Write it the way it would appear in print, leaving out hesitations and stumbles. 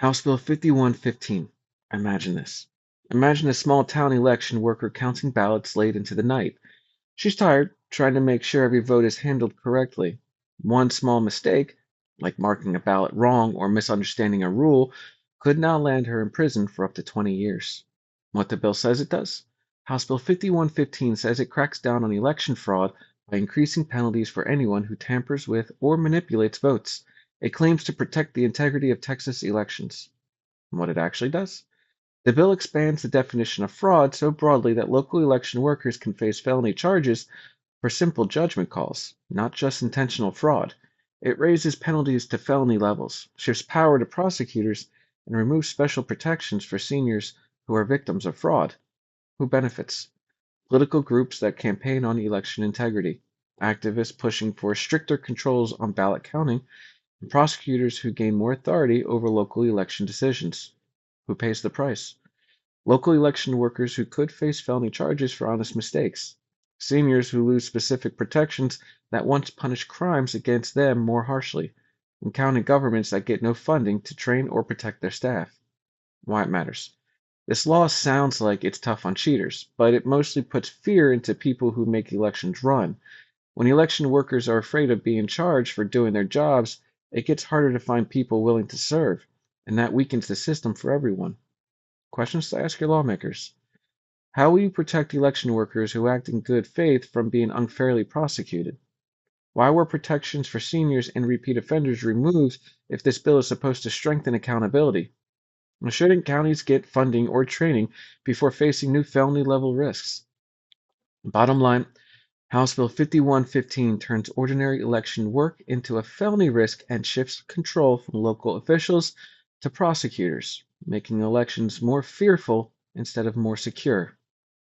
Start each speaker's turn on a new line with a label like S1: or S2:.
S1: House Bill 5115. Imagine this. Imagine a small town election worker counting ballots late into the night. She's tired, trying to make sure every vote is handled correctly. One small mistake, like marking a ballot wrong or misunderstanding a rule, could now land her in prison for up to 20 years. What the bill says it does? House Bill 5115 says it cracks down on election fraud by increasing penalties for anyone who tampers with or manipulates votes. It claims to protect the integrity of Texas elections. And what it actually does? The bill expands the definition of fraud so broadly that local election workers can face felony charges for simple judgment calls, not just intentional fraud. It raises penalties to felony levels, shifts power to prosecutors, and removes special protections for seniors who are victims of fraud. Who benefits? Political groups that campaign on election integrity, activists pushing for stricter controls on ballot counting, and prosecutors who gain more authority over local election decisions. Who pays the price? Local election workers who could face felony charges for honest mistakes. Seniors who lose specific protections that once punished crimes against them more harshly. And county governments that get no funding to train or protect their staff. Why it matters. This law sounds like it's tough on cheaters, but it mostly puts fear into people who make elections run. When election workers are afraid of being charged for doing their jobs, it gets harder to find people willing to serve, and that weakens the system for everyone. Questions to ask your lawmakers. How will you protect election workers who act in good faith from being unfairly prosecuted? Why were protections for seniors and repeat offenders removed if this bill is supposed to strengthen accountability? Shouldn't counties get funding or training before facing new felony level risks? Bottom line, House Bill 5115 turns ordinary election work into a felony risk and shifts control from local officials to prosecutors, making elections more fearful instead of more secure.